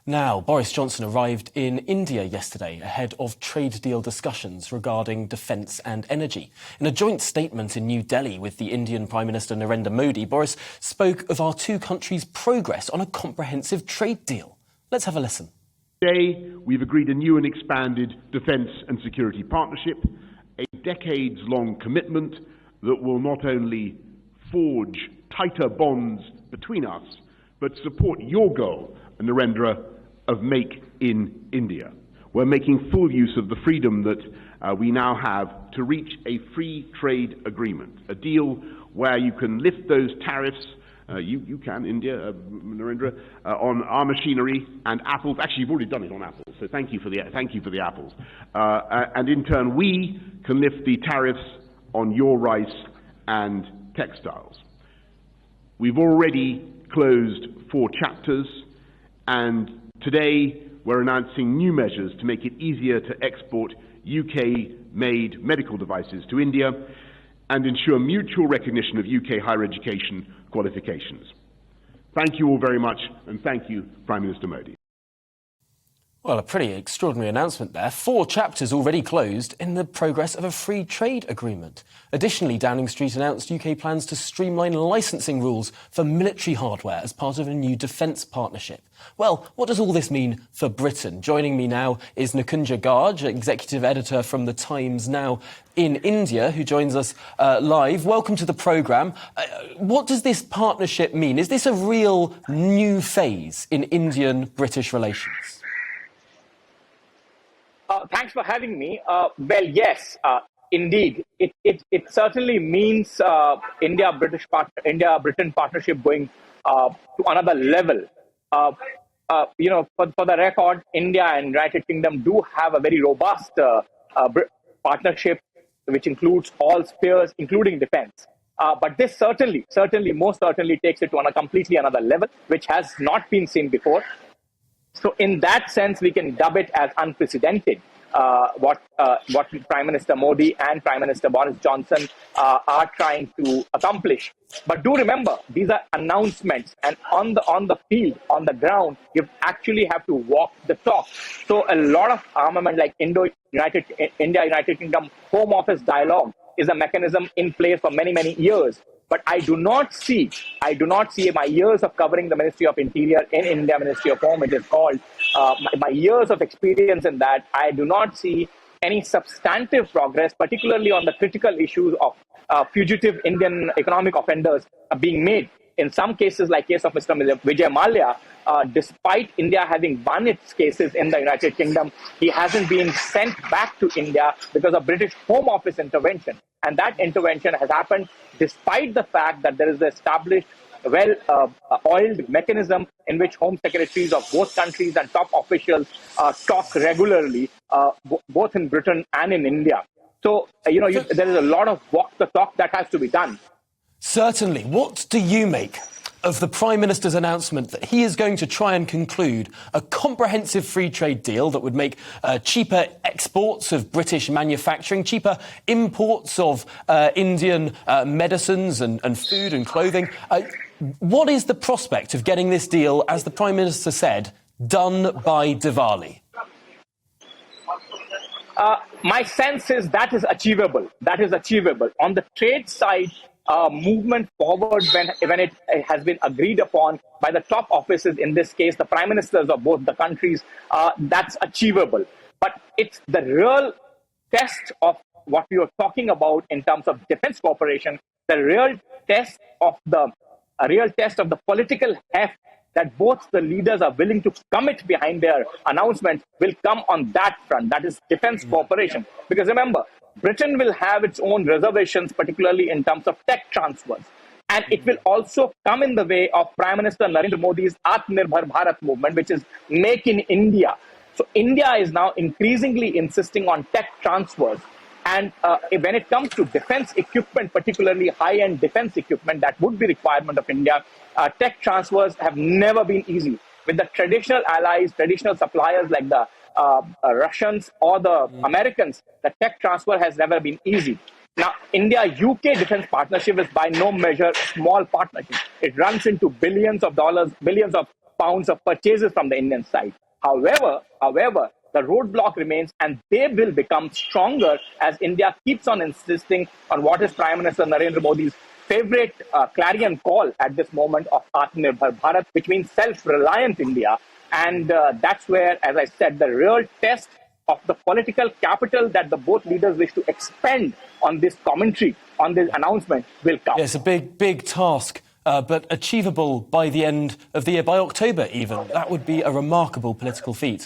Now, Boris Johnson arrived in India yesterday ahead of trade deal discussions regarding defence and energy. In a joint statement in New Delhi with the Indian Prime Minister Narendra Modi, Boris spoke of our two countries' progress on a comprehensive trade deal. Let's have a listen. Today, we've agreed a new and expanded defence and security partnership, a decades-long commitment that will not only forge tighter bonds between us, but support your goal, Narendra, of Make in India. We're making full use of the freedom that we now have to reach a free trade agreement, a deal where you can lift those tariffs, you can, India, Narendra, on our machinery and apples. Actually, you've already done it on apples, so thank you for the apples. And in turn, we can lift the tariffs on your rice and textiles. We've already closed 4 chapters, and today we're announcing new measures to make it easier to export UK-made medical devices to India and ensure mutual recognition of UK higher education qualifications. Thank you all very much, and thank you, Prime Minister Modi. Well, a pretty extraordinary announcement there. 4 chapters already closed in the progress of a free trade agreement. Additionally, Downing Street announced UK plans to streamline licensing rules for military hardware as part of a new defence partnership. Well, what does all this mean for Britain? Joining me now is Nikunja Garg, executive editor from The Times Now in India, who joins us live. Welcome to the programme. What does this partnership mean? Is this a real new phase in Indian-British relations? Thanks for having me. Well, yes, indeed. It certainly means India-Britain partnership going to another level. For the record, India and United Kingdom do have a very robust partnership, which includes all spheres, including defense. But this most certainly takes it to a completely another level, which has not been seen before. So in that sense, we can dub it as unprecedented, what Prime Minister Modi and Prime Minister Boris Johnson are trying to accomplish. But do remember, these are announcements, and on the field, on the ground, you actually have to walk the talk. So a lot of armament, like India-United Kingdom Home Office dialogue, is a mechanism in place for many, many years. But I do not see my years of covering the Ministry of Interior in India, Ministry of Home, it is called, my years of experience in that, I do not see any substantive progress, particularly on the critical issues of fugitive Indian economic offenders being made. In some cases, like case of Mr. Vijay Mallya, despite India having won its cases in the United Kingdom, he hasn't been sent back to India because of British Home Office intervention. And that intervention has happened despite the fact that there is an established, well-oiled mechanism in which home secretaries of both countries and top officials talk regularly, both in Britain and in India. So, there is a lot of walk the talk that has to be done. Certainly. What do you make of the Prime Minister's announcement that he is going to try and conclude a comprehensive free trade deal that would make cheaper exports of British manufacturing, cheaper imports of Indian medicines and food and clothing? What is the prospect of getting this deal, as the Prime Minister said, done by Diwali? My sense is that is achievable. That is achievable. On the trade side, movement forward when it has been agreed upon by the top offices, in this case, the prime ministers of both the countries, that's achievable. But it's the real test of what we were talking about in terms of defense cooperation, the real test of the political heft that both the leaders are willing to commit behind their announcements will come on that front. That is defense cooperation. Because remember, Britain will have its own reservations, particularly in terms of tech transfers. And it will also come in the way of Prime Minister Narendra Modi's Atmanirbhar Bharat movement, which is Make in India. So India is now increasingly insisting on tech transfers. And when it comes to defense equipment, particularly high-end defense equipment, that would be requirement of India, tech transfers have never been easy. With the traditional allies, traditional suppliers like the Russians or the Americans, the tech transfer has never been easy. Now, India-UK defense partnership is by no measure a small partnership. It runs into billions of dollars, billions of pounds of purchases from the Indian side. However, the roadblock remains, and they will become stronger as India keeps on insisting on what is Prime Minister Narendra Modi's favorite clarion call at this moment of Atmanirbhar Bharat, which means self-reliant India. And that's where, as I said, the real test of the political capital that the both leaders wish to expend on this commentary, on this announcement, will come. Yeah, it's a big task, but achievable by the end of the year, by October even. That would be a remarkable political feat.